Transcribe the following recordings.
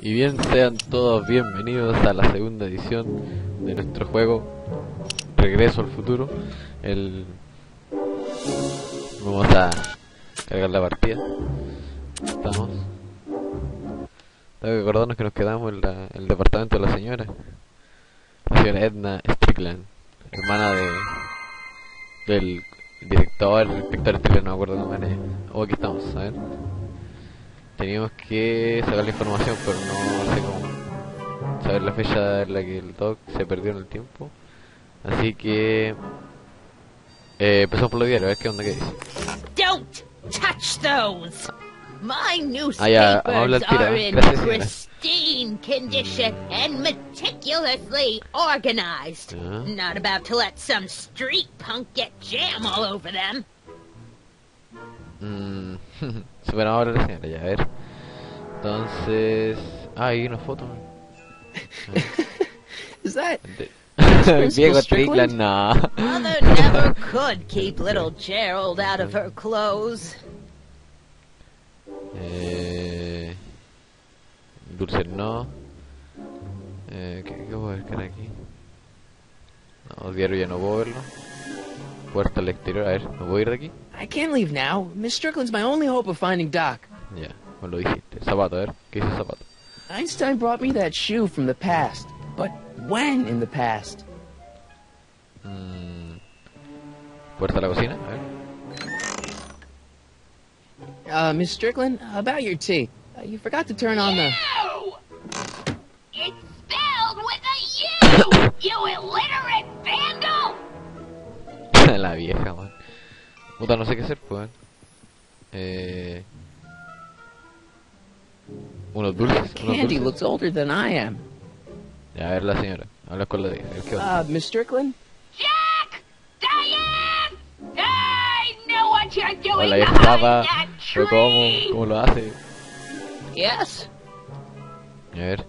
Y bien, sean todos bienvenidos a la segunda edición de nuestro juego Regreso al futuro. Vamos a cargar la partida. Estamos. Tengo que acordarnos que nos quedamos en el departamento de la señora Edna Strickland, hermana del director, el inspector Strickland, no me acuerdo cómo era. Oh, aquí estamos, a ver. Teníamos que sacar la información, pero no sé cómo saber la fecha en la que el doc se perdió en el tiempo. Así que empezamos por lo diario, a ver qué onda que dice. Don't touch those. My ya, vamos a hablar newspapers tira. are in Gracias, señora. pristine condition and meticulously organized. Not about to let some street punk get jam all over them. Bueno, ahora la señora, ya, a ver. Entonces... hay una foto. Is that Diego Strickland, no. Mother never could keep little Gerald out of her clothes. Dulce no. ¿Qué puedo buscar aquí? No, diario ya no puedo verlo. Puerta al exterior, a ver, ¿me puedo ir de aquí? I can't leave now. Miss Strickland's my only hope of finding Doc. Ya, me lo dijiste. Zapato, a ver, ¿qué dice el zapato? Einstein brought me that shoe from the past. But when in the past? Puerta a la cocina, a ver. Miss Strickland, about your tea. You forgot to turn on the... U! It's spelled with a U! You illiterate vandal! La vieja, man. Puta, no sé qué hacer, pues. Unos dulces. Candy looks older than I am. Ya, a ver la señora. Habla con la vieja. A ver qué onda. Miss Strickland? Jack! Diane! I know what you're doing Hola, vieja behind chapa. that Pero tree! ¿cómo lo hace? Yes? A ver.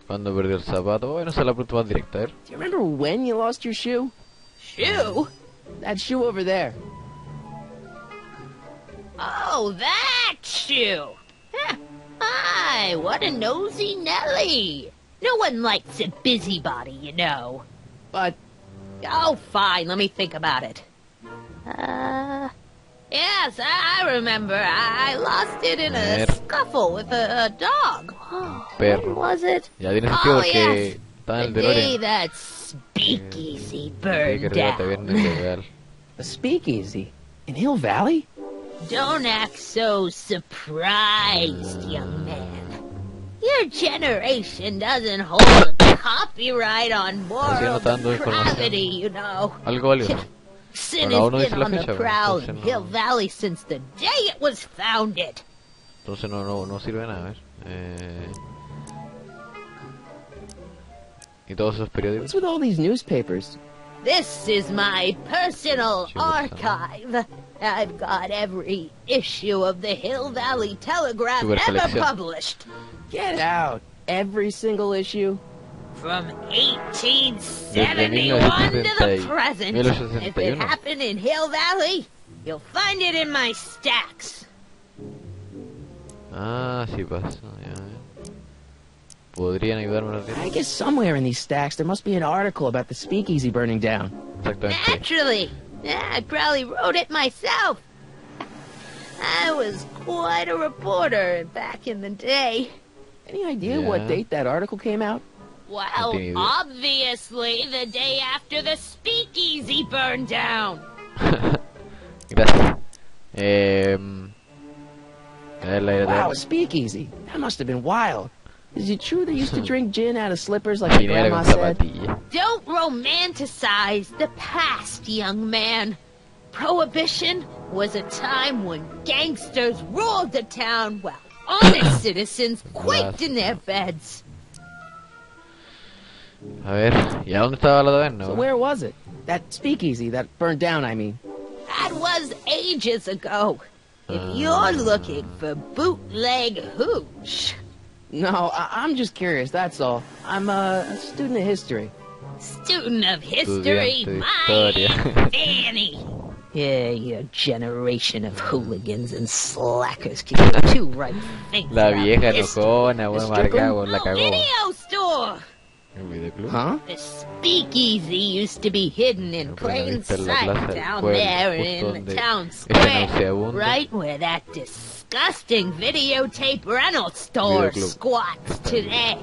¿Cuándo perdió el zapato? Bueno, esa es la pregunta más directa, a ver. Do you remember when you lost your shoe? Shoe? That shoe over there. Oh, that shoe! Huh. Hi, what a nosy Nelly! No one likes a busybody, you know. But... Oh, fine, let me think about it. Yes, I remember. I lost it in a scuffle with a dog. Perro. When was it? Ya tiene sentido Oh, porque yes. estaba en The el day DeLorean. that speakeasy Sí, que burned regata down. viernes legal. a speakeasy? In Hill Valley? Don't act so surprised, young man. Your generation doesn't hold a copyright on moral notando depravity, información. you know. Algo valioso. Sin Pero aún no has dice been la on the fecha, prowl entonces in no. Hill Valley since the day it was founded. Entonces no sirve de nada, a ver. Y todos esos periódicos. What's with all these newspapers? This is my personal Sure, archive. I've got every issue of the Hill Valley Telegraph Super ever colección. published. Get out. Every single issue? From 1871 to the present. If it happened in Hill Valley, you'll find it in my stacks. Ah, sí pasa. Ya. Podrían ayudarme a I guess somewhere in these stacks there must be an article about the speakeasy burning down. Exactamente. Naturally. Yeah, I probably wrote it myself. I was quite a reporter back in the day. Any idea Yeah. what date that article came out? Well, Continue. obviously the day after the speakeasy burned down. Gracias. A ver la Wow, a speakeasy. That must have been wild. Is it true they used to drink gin out of slippers like your Ginera grandma con said? zapatilla. Don't romanticize the past, young man. Prohibition was a time when gangsters ruled the town while honest citizens quaked in their beds. A ver, ¿y a dónde estaba la taberna? So where was it? That speakeasy that burned down, I mean. That was ages ago. If you're looking for bootleg hooch. No, I'm just curious, that's all. I'm a student of history. Student of history, Estudiante de my historia. Aunt Fanny. Yeah, your generation of hooligans and slackers can do two right things La about vieja history. enojona, weón, Mr. amargada, weón, la Oh, cagó. video store! El videoclub. Huh? The speakeasy used to be hidden in Pero bueno, plain viste en la sight plaza del down pueblo, there justo in the donde town ese square, nauseabundo right where that disgusting videotape rental store Videoclub squats está ahí. today.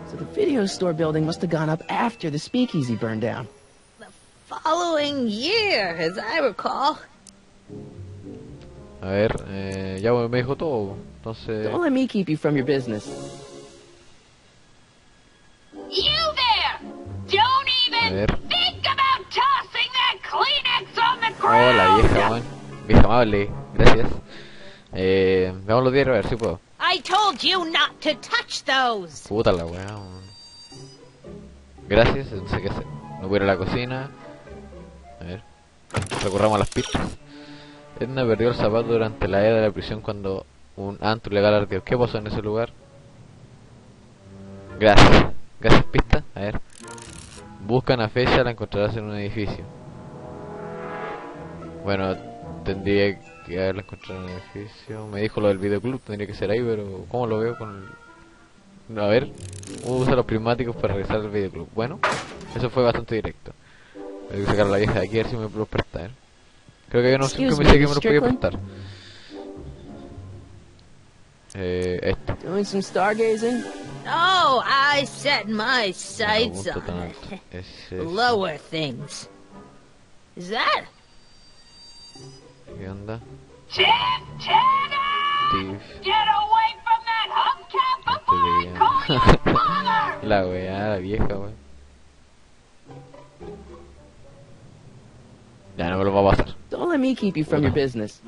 So the video store building must have gone up after the speakeasy burned down. Following year, as I recall. A ver, ya bueno, me dijo todo. Entonces, Don't let me keep you from your business. You there! Don't a even ver. think about tossing that Kleenex on the Oh, la vieja, weón. Vieja amable, gracias. Veamos los diarios a ver si puedo. I told you not to touch those! Puta la weá, weón. Gracias, no sé qué hacer. No voy a ir a la cocina. A ver. Recurramos a las pistas. Edna perdió el zapato durante la era de la prisión cuando un antro ilegal ardió. ¿Qué pasó en ese lugar? Gracias. Gracias, pista. A ver. Buscan a fecha, la encontrarás en un edificio. Bueno, tendría que haberla encontrado en un edificio. Me dijo lo del videoclub, tendría que ser ahí, pero ¿cómo lo veo con el... A ver. Usa los prismáticos para regresar al videoclub. Bueno, eso fue bastante directo. Tengo que sacar a la vieja de aquí a ver si me puedo prestar. Creo que hay una opción que me dice que me lo podía prestar. Esto. Doing some stargazing? Oh, I set my No, sights punto tan on alto. Es lower things. Is that? ¿Qué onda? Chip Steve. Get away from that hubcap Este de father! la weá, la vieja, weá. Ya no me lo va a pasar. Don't let me keep you from your business.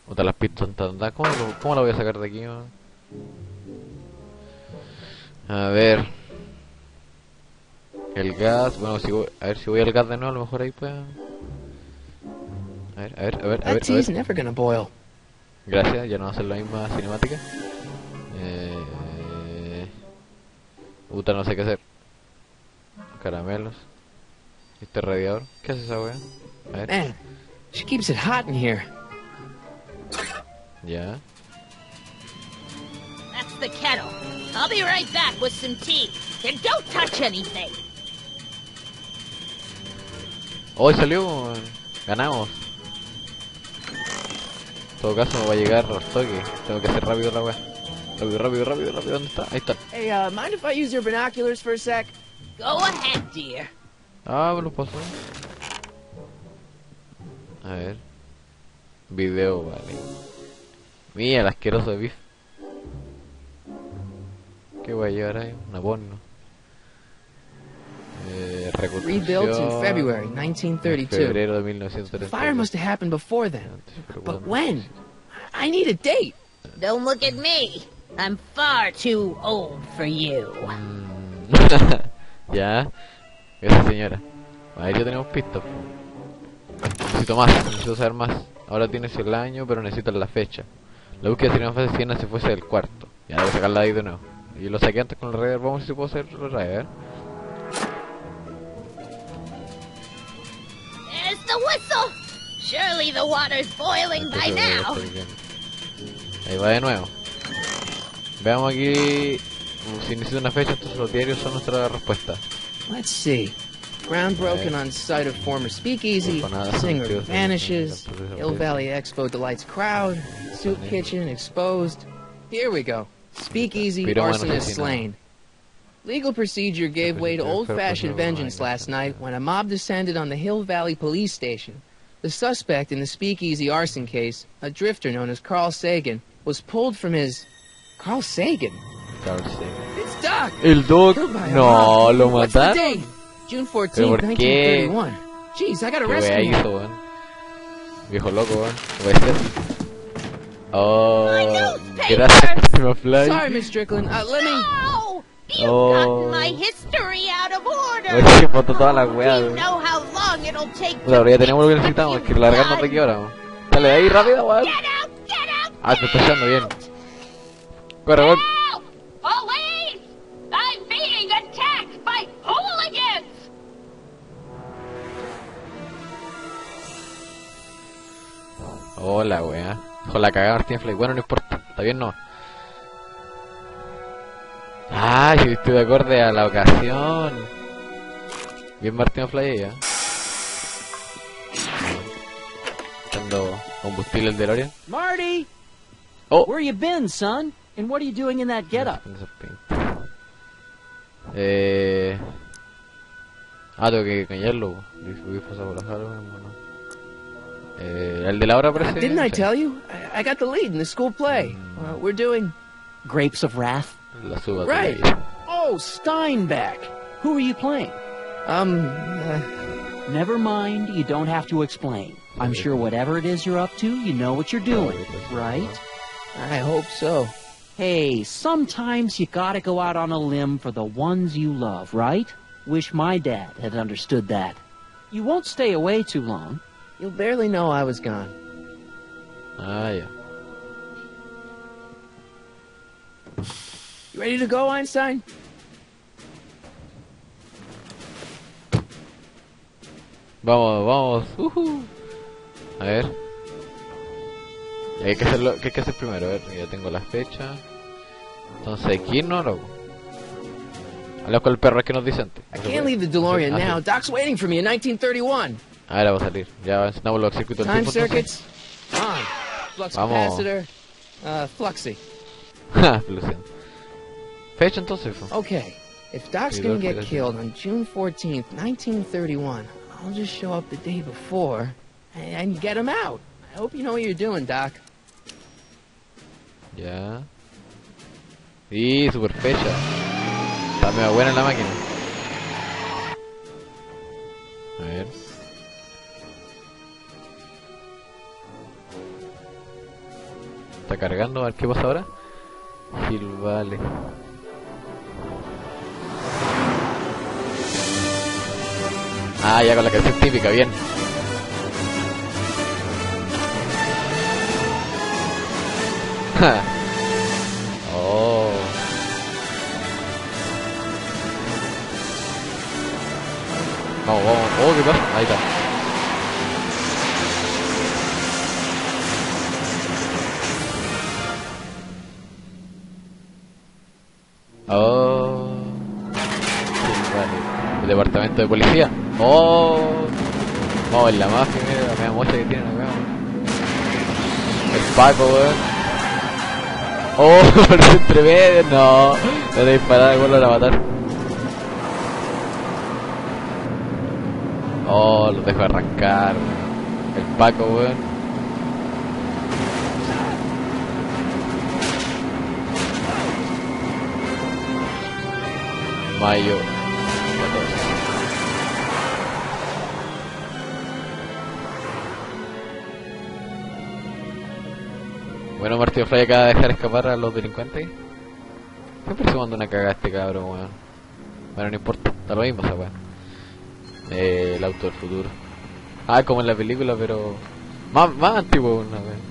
Otra las pistas tan. ¿Cómo la voy a sacar de aquí, weón? A ver. El gas, bueno, si voy, a ver si voy al gas de nuevo, a lo mejor ahí pueda. That tea's never gonna boil. Gracias, ya no va a ser la misma cinemática. Puta, no sé qué hacer. Caramelos. Este radiador. ¿Qué hace esa wea? A ver. Man, she keeps it hot in here. Ya. That's the kettle. I'll be right back with some tea. And don't touch anything. Hoy salió, weón. Ganamos. En todo caso me va a llegar al toque. Tengo que hacer rápido la wea. Rápido. ¿Dónde está? Ahí está. Hey, mind if I use your binoculars for a sec? Go ahead, dear. Ah, me lo pasó. A ver. Video, vale. Mira, el asqueroso de beef. ¿Qué voy a llevar ahí? Una porno. Rebuilt in February 1932. Febrero de The 1932. fire must have happened before then. But when? I need a date. Don't look at me. I'm far too old for you. Ya. Esa señora. Ahí ya tenemos pistas. Necesito más, necesito saber más. Ahora tienes el año, pero necesitas la fecha. La búsqueda sería más fácil si Ana se fuese del cuarto. Ya debo sacarla ahí de nuevo. Y lo saqué antes con el radar. Vamos a ver si puedo hacerlo otra vez, a ver. There's the whistle. Surely the water's boiling by now. Ahí va de nuevo. Veamos aquí. Si necesita una fecha, entonces los diarios son nuestra respuesta. Let's see. Ground broken on site of former speakeasy. Singer vanishes. Hill Valley Expo delights crowd. Soup kitchen exposed. Here we go. Speakeasy arsonist slain. Legal procedure gave way to old-fashioned vengeance last night when a mob descended on the Hill Valley police station. The suspect in the speakeasy arson case, a drifter known as Carl Sagan, was pulled from his... Carl Sagan? It's Doc! El Doc. No, lo What's the mataron. date? June 14th, ¿Pero por qué? 1931. Jeez, I gotta ¿Qué rescue wea him. hizo, weón? Viejo loco, weón. ¿Qué va a ser? Oh, gracias, Prima Fly. Sorry, Miss Strickland. Let me... No! You've Oh. gotten my history out of order. Oye, que foto toda la wea, Do you weón. know how long it'll take Puta, pero ya tenemos lo que fix what necesitamos, es que you've largarnos de done? aquí ahora, weón. Dale de ahí rápido, weón. Get out! Get out! Ah, te está echando bien. Corre, weón. Help! Hola, weá. Con la cagada Martín Fly. Bueno, no importa. Está bien, no. Ah, yo estoy de acorde a la ocasión. Bien Martín Fly ya. Echando combustible el DeLorean. Marty! Oh. Where you been, son? And what are you doing in that getup? Tengo que callarlo. El de la hora parece. Didn't I tell you? I got the lead in the school play. We're doing Grapes of Wrath? La suba. Right. Oh, Steinbeck! Who are you playing? Never mind, you don't have to explain. I'm sure whatever it is you're up to, you know what you're doing, right? I hope so. Hey, sometimes you gotta go out on a limb for the ones you love, right? Wish my dad had understood that. You won't stay away too long. You'll barely know I was gone. Ah, ya. You ready to go, Einstein? Vamos. A ver. Hay que hacerlo, ¿qué hay que hacer primero? A ver, ya tengo la fecha. Entonces, aquí no lo. Habla con el perro, es que nos dice antes. I can't leave the DeLorean now. Doc's waiting for me in 1931. Ahora va a salir. Ya enseñamos los circuitos del Time tiempo. circuits. On. Flux capacitor. Fluxy. Fluxión. Fecha entonces. Okay. If Doc's gonna get killed on June 14th, 1931, I'll just show up the day before and get him out. I hope you know what you're doing, Doc. Ya. Sí, super fecha. Está medio buena la máquina. A ver. Está cargando, a ver qué pasa ahora. Gil, vale. Ah, ya con la canción típica, bien. Oh. Vamos. Oh, ¿qué pasa? Ahí está. Oh. Sí, vale. El departamento de policía. Oh. Vamos en la mafia, mira la media mocha que tienen acá. El Paco, weón. Oh, por su entre medio, no. Le voy a disparar, igual lo van a matar. Oh, los dejo arrancar. El Paco, weón. Mayo 14. Bueno, Martín Fly acaba de dejar escapar a los delincuentes. Siempre se manda una cagada este cabrón, weón. Bueno, no importa, está lo mismo esa weón. El auto del futuro. Ah, como en la película, pero más antiguo, una weón.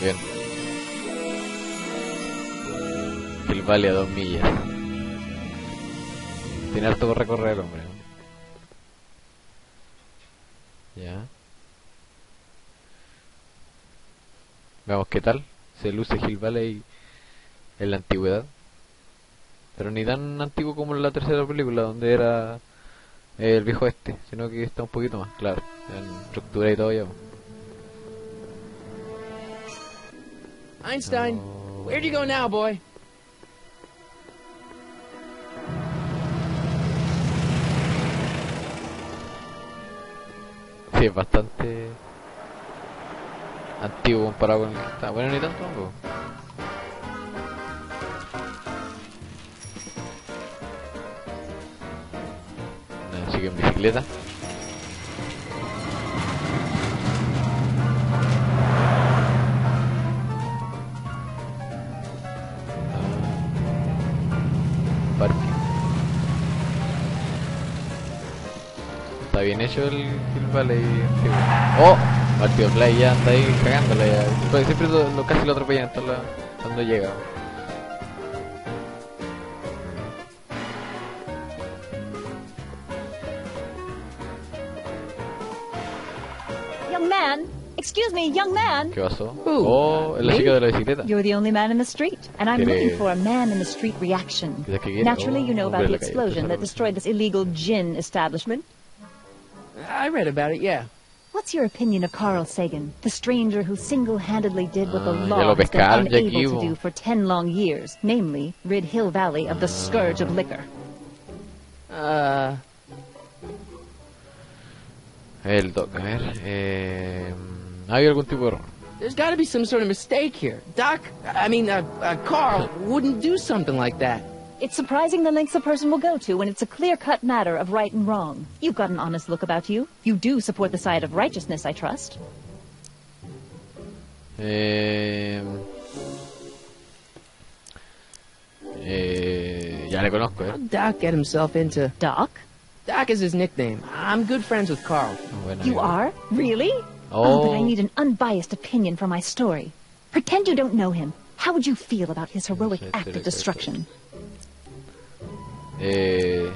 Bien. El vale a 2 millas. Tiene harto por recorrer, hombre. Ya. Veamos qué tal se luce Hill Valley en la antigüedad. Pero ni tan antiguo como en la tercera película, donde era el viejo este, sino que está un poquito más, claro, en estructura y todo ya. Einstein, No. where'd you go now, boy? Sí, es bastante antiguo comparado con el que está. Bueno, ni tanto tampoco. Así que en bicicleta. Parque. Está bien hecho el Valley antiguo. ¡Oh! Martín Fly ya anda ahí cagándola ya. Porque siempre casi lo atropellan cuando llega. Young man! Excuse me, young man! ¿Qué pasó? Oh, es la chica de la bicicleta. You're the only man in the street, and I'm looking for a man in the street reaction. Naturally, you know about the explosion that destroyed this illegal gin establishment. I read about it, yeah. What's your opinion of Carl Sagan, the stranger who single-handedly did what the ya law lo has been pescaron ya unable aquí, to bo. do for 10 long years, namely, rid Hill Valley of the scourge of liquor? El doc, a ver. ¿Hay algún tipo de error? There's got to be some sort of mistake here. Carl wouldn't do something like that. It's surprising the lengths a person will go to when it's a clear-cut matter of right and wrong. You've got an honest look about you. You do support the side of righteousness, I trust. Ya le conozco, How'd Doc get himself into... Doc? Doc is his nickname. I'm good friends with Carl. Bueno, You are? Really? Oh, but I need an unbiased opinion for my story. Pretend you don't know him. How would you feel about his heroic act of destruction? Tiene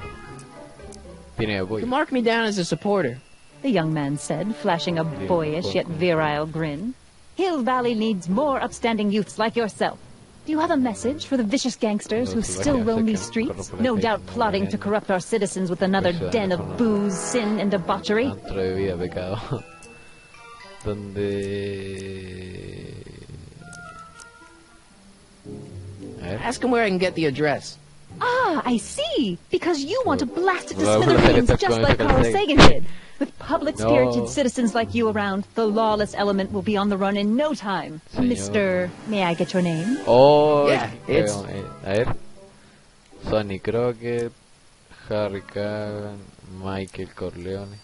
You apoyo. mark me down as a supporter. The young man said, flashing a boyish yet virile grin. Hill Valley needs more upstanding youths like yourself. Do you have a message for the vicious gangsters who still roam these streets, no doubt plotting to corrupt our citizens with another den of booze, sin, and debauchery? Antro de vida, pecado. Donde... A ver. Ask him where I can get the address. Ah, I see. Because you want to blast it to Well, smithereens that's just going like to Carl say. Sagan did. With public-spirited No. citizens like you around, the lawless element will be on the run in no time. Señor. Mr. May I get your name? Oh, Yeah, it's- a ver. Sonny Crockett, Harry Cagan, Michael Corleone.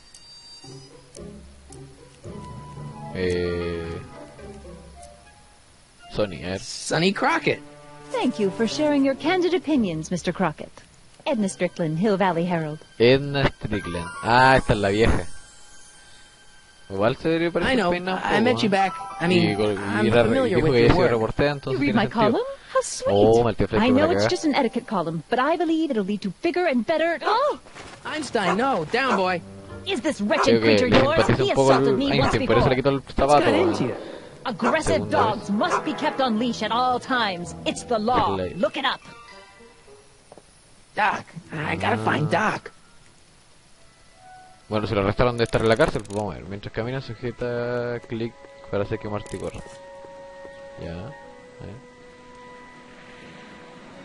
Sonny, a ver. Sonny Crockett. Thank you for sharing your candid opinions, Mr. Crockett. Edna Strickland, Hill Valley Herald. Edna Strickland. Ah, esta es la vieja. Igual se debería parecer I know. peinado un I poco, met you ¿eh? back. I mean, I'm y familiar dijo with que your había sido work. reportera, You entonces read tiene my sentido. column? How sweet. Oh, mal tío Flex, I por la know it's cagada. just an etiquette column, but I believe it'll lead to bigger and better... Oh! Einstein, no. Down, boy. Is this Creo wretched que creature le yours? simpatiza He un poco assaulted al me once Einstein, por eso le before. quitó el What's zapato. got into you? Aggressive Segunda dogs must be kept on leash at all times. It's the law. Ley. Look it up. Doc. I gotta find Doc. Bueno, si lo arrestaron de estar en la cárcel, pues vamos a ver. Mientras camina, sujeta clic para hacer que Marty corra. Ya.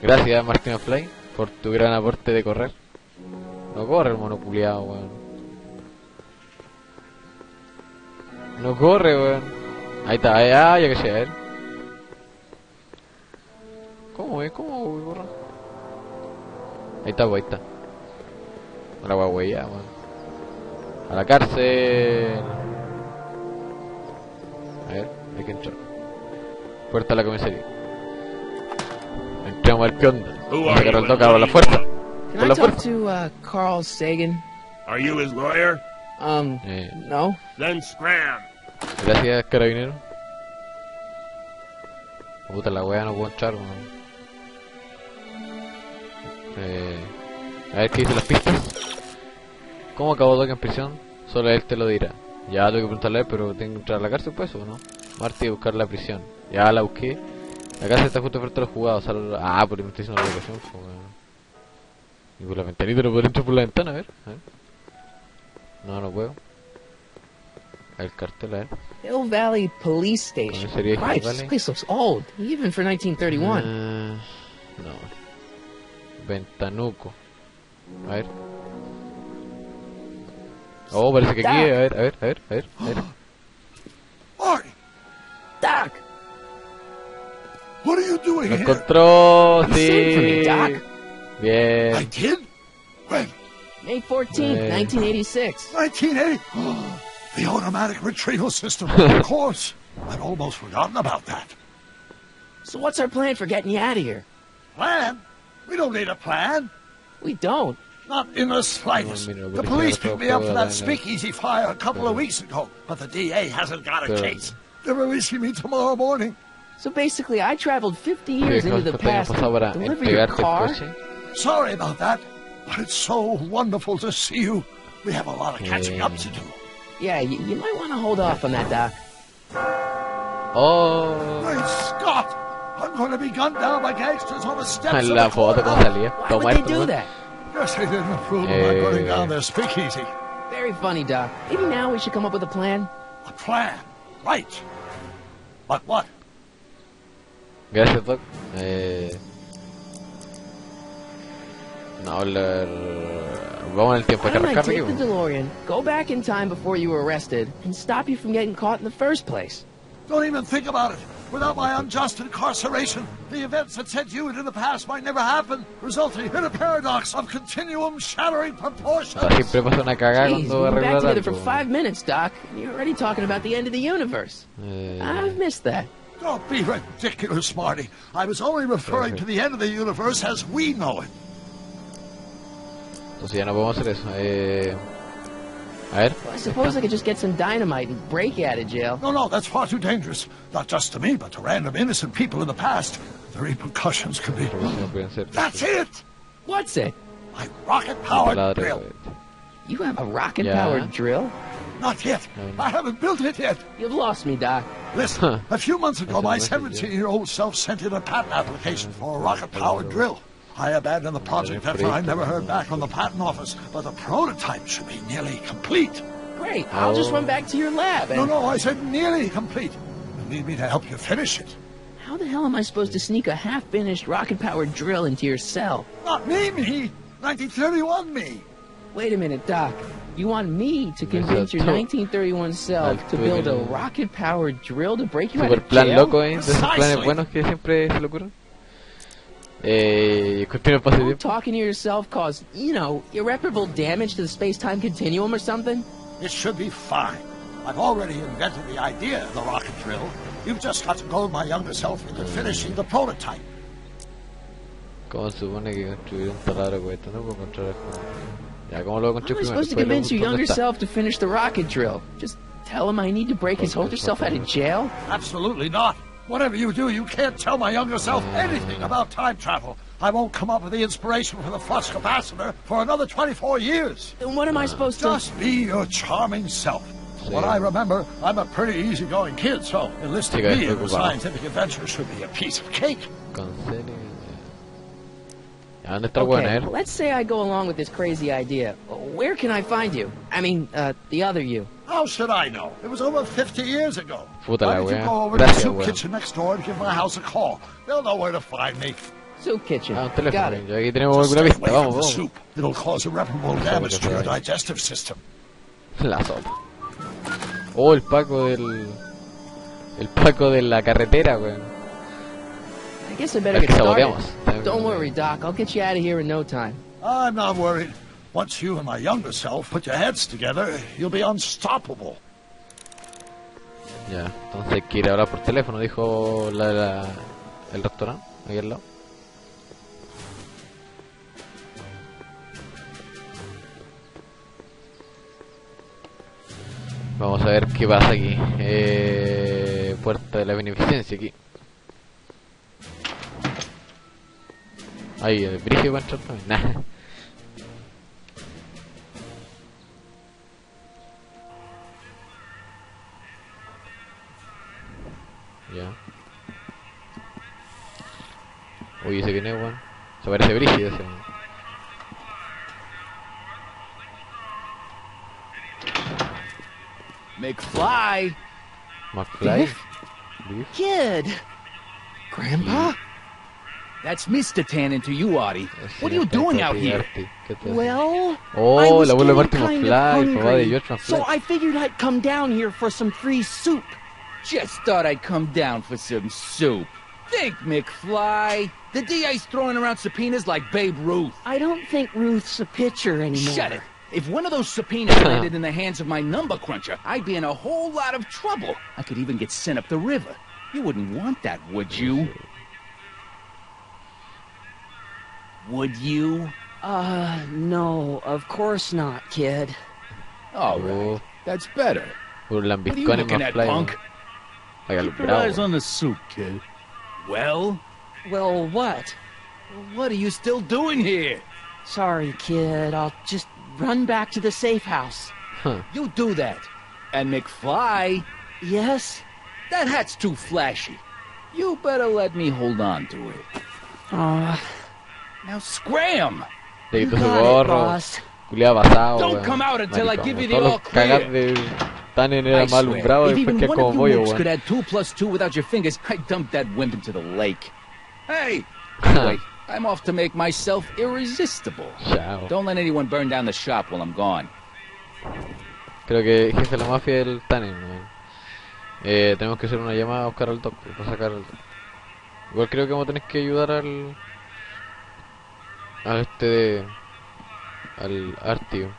Gracias, Martin Fly, por tu gran aporte de correr. No corre el mono culiao, weón. No corre, weón. Ahí está, ya que sea él. ¿Cómo es? ¿Cómo, weón? Ahí está, pues, ahí está. A la guagüeya, weón. A la cárcel. A ver, hay que entrar. Puerta a la comisaría. Entramos a ver qué onda. Who Vamos a are sacar you, al toca por la Louis? fuerza. Can Por I la talk fuerza. to Carl Sagan? Are you his lawyer? No. Then scram. Gracias, carabinero. Puta la wea, no puedo entrar, weón. A ver qué dice las pistas. ¿Cómo acabó Doc en prisión? Solo él te lo dirá. Ya tengo que preguntarle a él, pero tengo que entrar a la cárcel pues, ¿o no? Marty, buscar la prisión. Ya la busqué. La cárcel está justo frente a los jugados. Ah, porque me estoy haciendo la ubicación, pues, weón. Y por la ventanita no puedo entrar por la ventana, a ver. No, no puedo. El cartel, a ver. Hill Valley Police Station. Comisaría Hill Christ, Valley. this place looks old, even for 1931. No. Ventanuco. A ver. Oh, parece que aquí. A ver. Marty, Doc, what are you doing Lo here? encontró, you sent for me, sí. Doc. I Bien. did? When? May 14th, Yeah. 1986. 1980? The automatic retrieval system, of course. I'd almost forgotten about that. So what's our plan for getting you out of here? Plan? We don't need a plan. We don't. Not in the slightest. No, mira, The policía police lo picked me up for fue a that dar- speakeasy fire a couple of weeks ago, but the DA hasn't got a Pero- case. They're releasing me tomorrow morning. So basically, I traveled 50 ¿Qué years into cosas the te hayan past pasado para to deliver your entregarte el car. coche? Sorry about that, but it's so wonderful to see you. We have a lot of catching up to do. Yeah, you might want to hold off on that, Doc. Oh. Great Scott! I'm going to be gunned down by gangsters on the steps of La the foto como courthouse. salía. Why Todo would they muerto, do ¿no? that? Guess they didn't approve of my burning down their speakeasy. Very funny, Doc. Maybe now we should come up with a plan. A plan. Right. But what? Gracias, Doc. No, vamos en el tiempo. Why Hay que don't I arrancar de take aquí. the DeLorean, go back in time before you were arrested, and stop you from getting caught in the first place? Don't even think about it. Without my unjust incarceration, the events that sent you into the past might never happen, resulting in a paradox of continuum shattering proportions. Siempre pasa una cagada Jeez, cuando we've been back arreglar together for algo. 5 minutes, Doc. You're already talking about the end of the universe. I've missed that. Don't be ridiculous, Marty. I was only referring to the end of the universe as we know it. Entonces ya no podemos hacer eso. A ver. Well, I suppose I could just get some dynamite and break you out of jail. No, that's far too dangerous. Not just to me, but to random innocent people in the past. The repercussions could be... That's it! What's it? My rocket-powered drill. You have a rocket-powered drill? Not yet. I haven't built it yet. You've lost me, Doc. Listen, a few months ago, my 17-year-old self sent in a patent application for a rocket-powered drill. I abandoned the project after I never heard back from the patent office, but the prototype should be nearly complete. Great. I'll just run back to your lab and... No, I said nearly complete. You need me to help you finish it. How the hell am I supposed to sneak a half-finished rocket-powered drill into your cell? Not me. 1931 me. Wait a minute, Doc. You want me to convince your 1931 self to build a rocket-powered drill to break you out Super of plan jail? loco, de esos planes buenos que siempre se le ocurren. Cuestión espacio You tiempo. talking to yourself caused, irreparable damage to the space-time continuum or something? It should be fine. I've already invented the idea of the rocket drill. You've just got to goad my younger self into finishing the prototype. ¿Cómo se supone que construir un taladro cuesta? No puedo encontrar. Ya, ¿cómo lo voy a How am construir I primero? supposed to Después le convince your pregunto dónde younger está. self to finish the rocket drill? Just tell him I need to break his older self out of jail? Absolutely not. Whatever you do, you can't tell my younger self anything about time travel. I won't come up with the inspiration for the flux capacitor for another 24 years. Then what am I supposed to... Just be your charming self. What I remember, I'm a pretty easygoing kid, so enlisting me in a scientific adventure should be a piece of cake. Cancele. ¿A dónde está el weón? A Okay, ver. let's say I go along with this crazy idea. Where can I find you? I mean, the other you. How should I know? It was over 50 years ago. Puta Why la don't you wea. go over to the Gracias, soup weón. kitchen next door and give my house a call? They'll know where to find me. Soup kitchen. Ah, un teléfono. Got it. Ya aquí tenemos Just alguna stay pista. away Vamos, from the vamos. soup. It'll cause irreparable damage to your digestive system. La sopa. Oh, el Paco del... El Paco de la carretera, weón. I guess I better El get que started. saboteamos. Don't worry, Doc. I'll get you out of here in no time. I'm not worried. Once you and my younger self put your heads together, you'll be unstoppable. Ya, entonces hay que ir a hablar por teléfono, dijo el restaurante, ahí al lado. Vamos a ver qué pasa aquí. Puerta de la beneficencia aquí. Ahí, el brígido va a entrar también. Nah. Ya. Uy, ese viene, weón. Se parece brígido ese, weón. McFly! McFly. Beef. Kid! Grandpa? That's Mr. Tannen to you, Artie. What are you doing out here? Well, I Oh, was el abuelo de getting Marty kind of McFly, papá de hungry, George so McFly. I figured I'd come down here for some free soup. Just thought I'd come down for some soup. Think, McFly. The DA's throwing around subpoenas like Babe Ruth. I don't think Ruth's a pitcher anymore. Shut it. If one of those subpoenas landed in the hands of my number cruncher, I'd be in a whole lot of trouble. I could even get sent up the river. You wouldn't want that, would you? Would you? No, of course not, kid. All right. Oh, That's better. puro What are you lambiscón en looking at, McFly, punk? weón. Hágalo Keep your eyes bravo. on the soup, kid. Well, Well, what? what are you still doing here? Sorry, kid. I'll just run back to the safe house. Huh. You do that. And McFly? Yes? That hat's too flashy. You better let me hold on to it. Now scram! Le quitó su gorro. Culeado pasado, Don't weón. come out until I Maricón, give you the todos all los cagas clear. de Tannen era I más swear, alumbrado if y even después que one como of you pollo, mooks weón. could add 2 + 2 without your fingers, I'd dump that wimp into the lake. Hey! Anyway, I'm off to make myself irresistible. Chao. Don't let anyone burn down the shop while I'm gone. Creo que jefe de la mafia es el Tannen, weón. Tenemos que hacer una llamada a buscar al doc para sacar al doc. Igual creo que vamos a tener que ayudar al al Artio.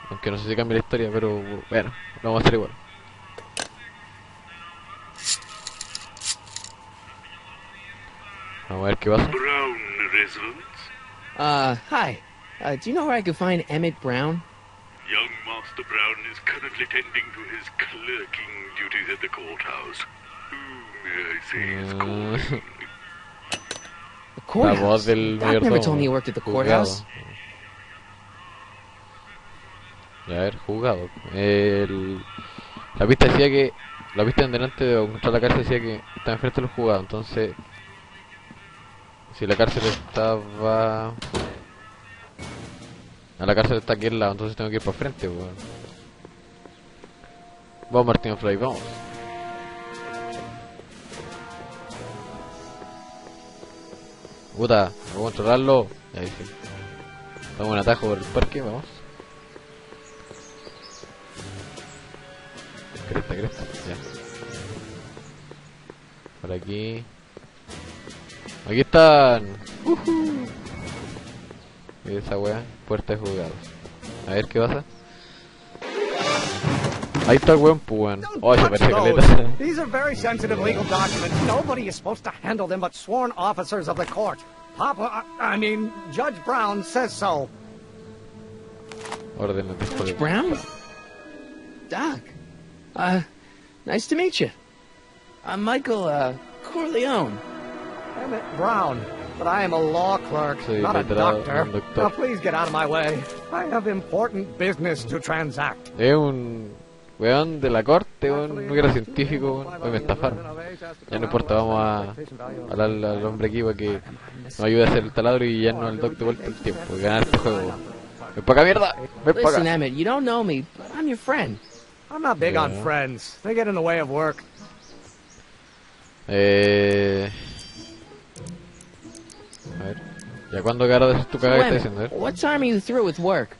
Aunque no sé si cambia la historia, pero bueno, lo vamos a hacer igual. Vamos a ver qué pasa. Brown residence? Hi. Do you know where I could find Emmett Brown? Young Master Brown is currently tending to his clerking duties at the courthouse. Who, may I say, is calling? The courthouse? La voz del Doc never mayordomo. told me you worked at the Juzgado. courthouse. A ver, juzgado. La pista decía que... La pista en delante de encontrar la cárcel decía que estaba enfrente de los juzgados. Entonces... Si la cárcel estaba... La cárcel está aquí al lado, entonces tengo que ir para frente, weón. Vamos, Martín Fly, vamos. Puta, voy a controlarlo. Ahí sí. Vamos un atajo por el parque, vamos. Cresta, ya. Por aquí. Aquí están. Y esa wea, puerta de juzgados. A ver qué pasa. Ahí está el weón, pues weón. Oh, se parece caleta. These are very sensitive legal documents. Nobody is supposed to handle them but sworn officers of the court. Papa, I mean, Judge Brown says so. Orden de Judge Brown? Doc. Nice to meet you. I'm Michael, Corleone. Emmett Brown. But I am a law clerk, not a doctor. Now please get out of my way. I have important business to transact. Es un weón de la corte, un era científico, weón. Hoy me estafaron. Ya no importa, vamos a hablarle al hombre aquí para que nos ayude a hacer el taladro y ya no al doc de vuelta el tiempo y ganar este juego. Ven para acá, mierda. Ven para Listen, acá. Emmett, you don't know me, but I'm your friend. I'm not big on friends. They get in the way of work. A ver. ¿Ya cuándo carajo es tu cagada que estás diciendo? What time are you through with work?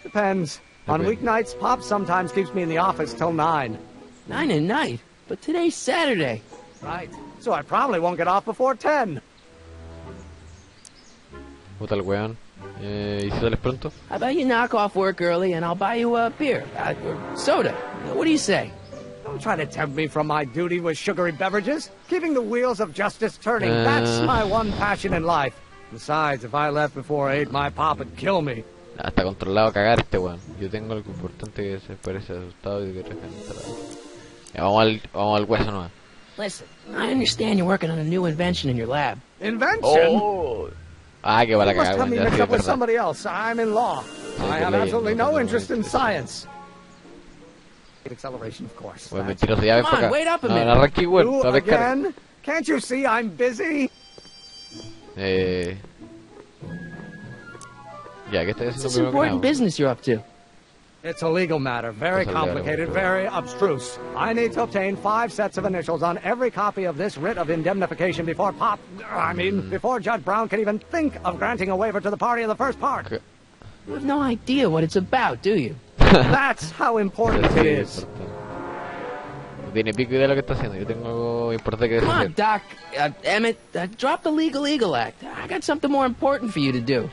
Depends. On weeknights, Pop sometimes keeps me in the office till 9. 9 at night? But today's Saturday. Right. So I probably won't get off before 10. Puta el weón. ¿Y si sales pronto? How about you knock off work early and I'll buy you a beer, or soda? What do you say? Don't try to tempt me from my duty with sugary beverages. Keeping the wheels of justice turning, that's my one passion in life. Besides, if I left before 8, my pop would kill me. Está controlado a cagar este weón. Yo tengo algo importante que se parece asustado y que ya, vamos al hueso nomás. Listen, I understand you're working on a new invention in your lab. Invention? Oh. Ah, que para You must cagar, have weón. me Ya sí, mixed es up with verdad. somebody else. I'm in law. I have absolutely no interest in science. Acceleration, of course. Weón, mentiroso, ya ven Come para on, acá. wait up a No, minute. no arranque igual, You para pescar. again? Can't you see I'm busy? Ya, ¿qué estás What's haciendo this primero que important nada? business you're up to? It's a legal matter, very It's a legal complicated, matter. very abstruse. I need to obtain 5 sets of initials on every copy of this writ of indemnification before before Judge Brown can even think of granting a waiver to the party of the first part. Okay. You have no idea what it's about, do you? That's how important Sí, it es is. importante. No tiene pico idea de lo que está haciendo. Yo tengo algo importante que Come decir. on, Doc. Emmett, drop the Legal Eagle Act. I got something more important for you to do.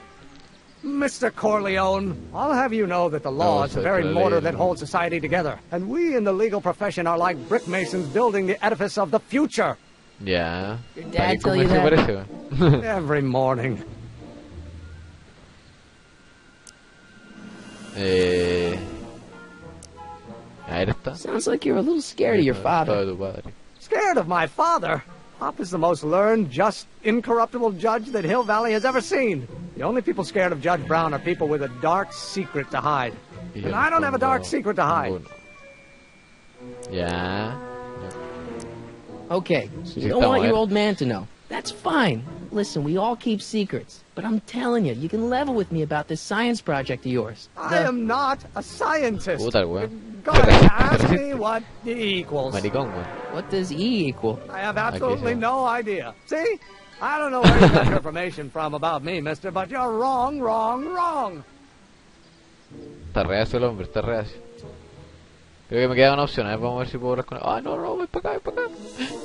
Mr. Corleone, I'll have you know that the law is the very mortar that holds society together. And we in the legal profession are like brick masons building the edifice of the future. Ya. Your ¿Para dad qué tell you comercio that? parece, weón? Every morning. A ver, está. Sounds like you're a little scared of your father. De tu padre. Scared of my father? Pop is the most learned, just, incorruptible judge that Hill Valley has ever seen. The only people scared of Judge Brown are people with a dark secret to hide. And I don't have a dark secret to hide. Ya. Okay, Sí, you don't está want your bueno. old man to know. That's fine. Listen, we all keep secrets. But I'm telling you, you can level with me about this science project of yours. I am not a scientist. Puta el weón. Go ahead, ask me what E equals. Maricón, weón. What does E equal? I have absolutely sí. no idea. See? I don't know where you got your information from about me, mister, but you're wrong, wrong, wrong. Está reacio el hombre, está reacio. Creo que me queda una opción, vamos a ver si puedo hablar con él. Ah, no, no, voy para acá, voy para acá.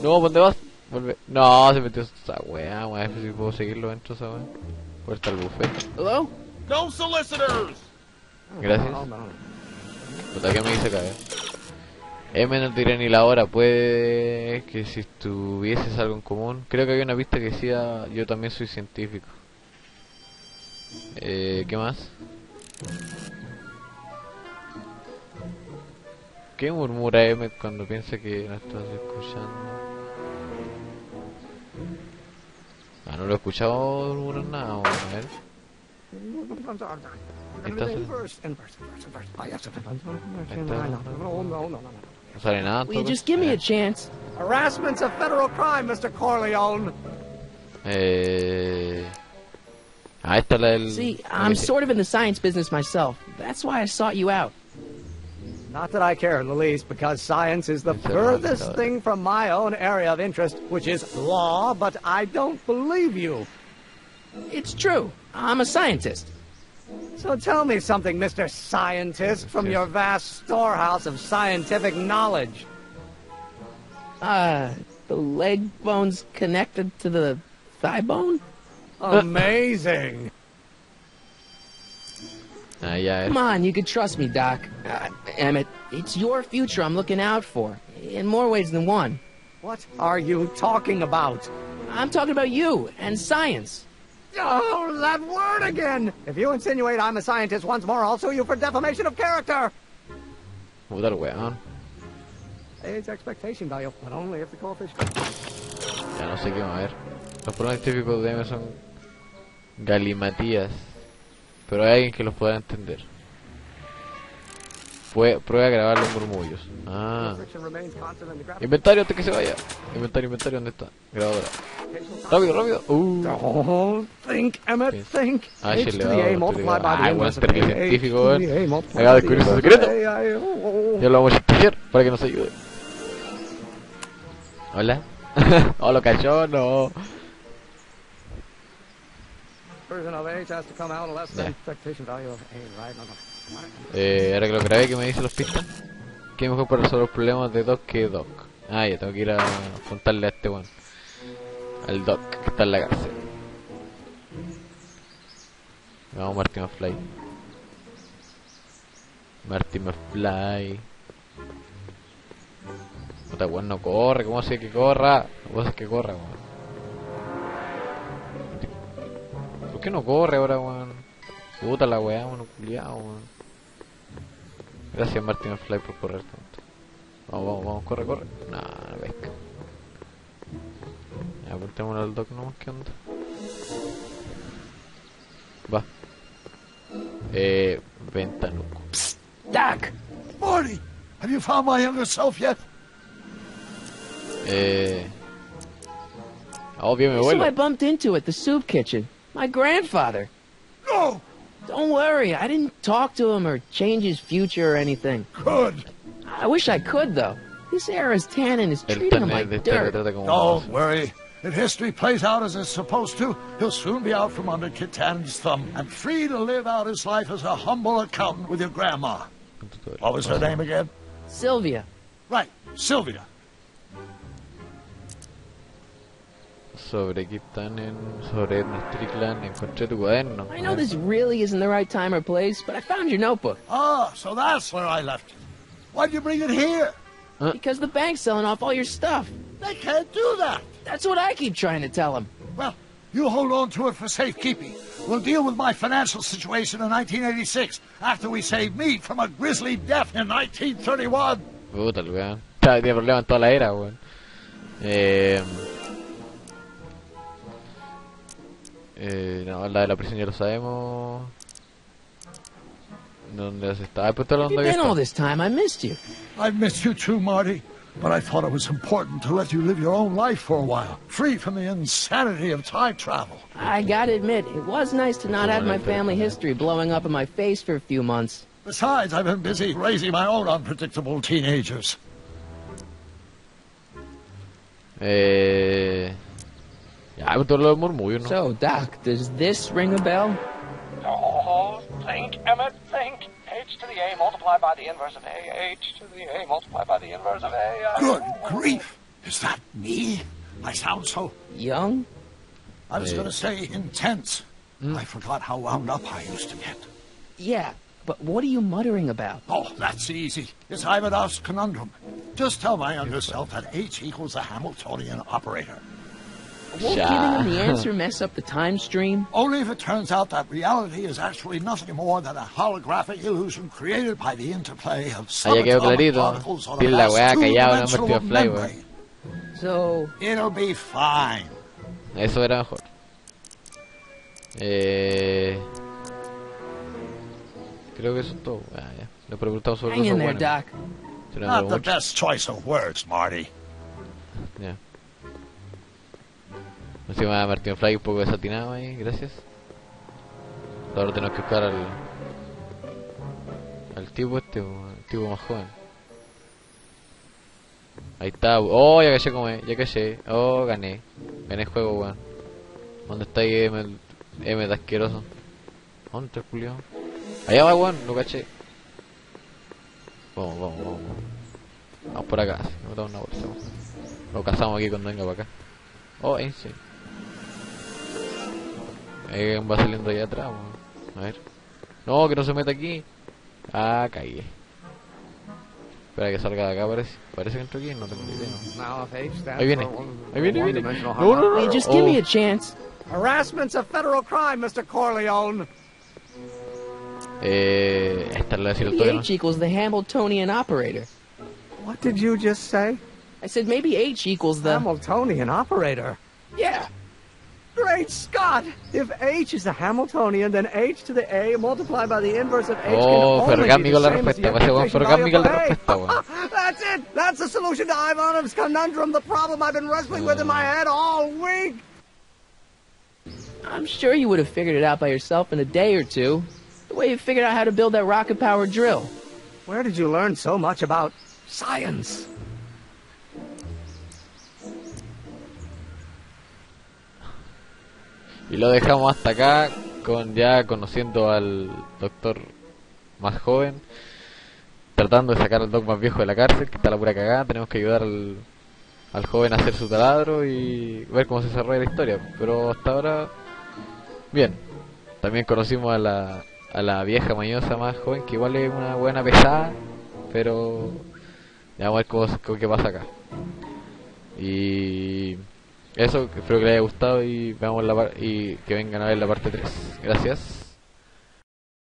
No, ¿dónde vas? Vuelve. No, se metió esa weá, a ver si puedo seguirlo dentro, ¿sabes? Por estar el buffet. Hello? No solicitors! Gracias. Puta, ¿qué me dice acá, M no diré ni la hora, puede que si tuvieses algo en común. Creo que había una pista que decía yo también soy científico. ¿Qué más? ¿Qué murmura M cuando piensa que no estás escuchando? Ah, no lo he escuchado murmurar nada, vamos a ver. No sale nada. Will you just give me a chance? Harassment's a federal crime, Mr. Corleone. Esta es la del... See, I'm sort of in the science business myself. That's why I sought you out. Not that I care in the least, because science is the furthest thing from my own area of interest, which is law, but I don't believe you. It's true. I'm a scientist. So tell me something, Mr. Scientist, from your vast storehouse of scientific knowledge. The leg bone's connected to the thigh bone? Amazing. Ya Come on, you can trust me, Doc. Emmett, it's your future I'm looking out for, in more ways than one. What are you talking about? I'm talking about you and science. Oh, that word again! If you insinuate I'm a scientist once more, I'll sue you for defamation of character. Puta el weón. Age expectation value, but only if the coefficient... Ya no sé qué va a ver. Los problemas típicos de M son galimatías, pero hay alguien que los pueda entender. Prueba a grabar los murmullos. Ah. Inventario antes que se vaya. Inventario, ¿dónde está? Grabadora. Rápido, rápido. Oh, think, Emmett, think. H H to the A multiplied by the Ah, inverse buen of the terrible A. científico, H to weón. the A multiplied Acaba de by the descubrir su inverse of secreto. the A. Ya lo vamos a chantajear para que nos ayude. Hola. Oh, lo cachó, no. Version of H has to come out less than expectation value of A, right? Ahora que lo grabé, ¿qué me dicen los pistas? ¿Qué mejor para resolver los problemas de Doc que Doc? Ah, ya tengo que ir a apuntarle a este weón. Al Doc, que está en la cárcel. Vamos, Marty McFly. Marty McFly. Puta weón, no corre, ¿cómo hace que corra? No puedo hacer que corra, weón. ¿Por qué no corre ahora, weón? Puta la weá, weón, culiao, weón. Gracias, Marty McFly, por correr tanto. Vamos, corre. No, no pesca. Ya, apuntémosle al Doc nomás, ¿qué onda? Va. Ventanuco. Doc! Marty, have you found my younger self yet? Obvio, mi So I abuelo. bumped into at the soup kitchen. My grandfather. No! Don't worry, I didn't talk to him or change his future or anything. Good. I wish I could, though. This era's tannin is El treating him tanner like de este dirt. retrata como... Don't worry. If history plays out as it's supposed to, he'll soon be out from under Kit Tannen's thumb and free to live out his life as a humble accountant with your grandma. What was her name again? Sylvia. Right, Sylvia. Sobre Kit Tannen, sobre Edna Strickland, encontré tu cuaderno. I know this really isn't the right time or place, but I found your notebook. Ah, so that's where I left it. Why'd you bring it here? Because the bank's selling off all your stuff. They can't do that. That's what I keep trying to tell them. Well, you hold on to it for safekeeping. We'll deal with my financial situation in 1986 after we save meat from a grisly death in 1931. Puta el weón. Tiene problemas en toda la era, weón. No, la de la prisión ya lo sabemos. ¿Dónde has estado? Pues todo Where have you dónde been all está. this time? I missed you. I've missed you too, Marty. But I thought it was important to let you live your own life for a while, free from the insanity of time travel. I gotta admit, it was nice to not have my family history blowing up in my face for a few months. Besides, I've been busy raising my own unpredictable teenagers. Ya, pues todo lo murmullo, ¿no? So, Doc, does this ring a bell? Oh, think, Emmett, think. H to the A multiplied by the inverse of A. H to the A multiplied by the inverse of A. Good grief! Is that me? I sound so... Young? I was going to say intense. I forgot how wound up I used to get. Yeah, but what are you muttering about? Oh, that's easy. It's Ivanov's conundrum. Just tell my younger self that H equals the Hamiltonian operator. Won't giving him the answer mess up the time stream? Only if it turns out that reality is actually nothing more than a holographic illusion created by the interplay of Ya quedó subatomic clarito. particles on a Dile la vast weá callado, no two-dimensional metió a fly, weón. membrane. So, It'll be fine. Eso era mejor. Creo que eso es todo. Ah, ya. Le preguntamos sobre hang in cosas there, buenas. Doc. Se le Not habló the mucho. best choice of words, Marty. Ya. Encima Martín Fly un poco desatinado ahí, gracias. Ahora tenemos que buscar al tipo este, al tipo más joven. Ahí está, oh, ya caché como ya caché. Oh, gané. Gané el juego, weón. ¿Dónde está ahí M de asqueroso? ¿Dónde está el culiao? Allá va, weón, lo caché. Vamos. Vamos por acá, sí, me damos una bolsa. Weón. Lo cazamos aquí cuando venga para acá. Oh, sí. Va saliendo allá atrás, weón. A ver. No, que no se meta aquí. Ah, caí. Espera que salga de acá, parece. Parece que entró aquí, no tengo ni idea. Now, if H stands Ahí viene. for Ahí viene. one-dimensional No. Will you just give me a chance? Harassment's a federal crime, Mr. Corleone. Esta es la decir el Maybe toque, H equals the Hamiltonian operator. What did you just say? I said maybe H equals the... Hamiltonian operator. Yeah. Great Scott! If H is a Hamiltonian, then H to the A multiplied by the inverse of H Oh, can only be fergámico the la same as the respuesta. Va a ser buen application fergámico value la of A. respuesta, weón. That's it! That's the solution to Ivanov's conundrum, the problem I've been wrestling with in my head all week! I'm sure you would have figured it out by yourself in a day or two. The way you figured out how to build that rocket-powered drill. Where did you learn so much about science? Y lo dejamos hasta acá, con ya conociendo al doctor más joven, tratando de sacar al doc más viejo de la cárcel, que está la pura cagada. Tenemos que ayudar al joven a hacer su taladro y ver cómo se desarrolla la historia. Pero hasta ahora, bien. También conocimos a la vieja mañosa más joven, que igual es una buena pesada, pero ya vamos a ver qué pasa acá. Y eso, espero que les haya gustado y veamos y que vengan a ver la parte 3. Gracias.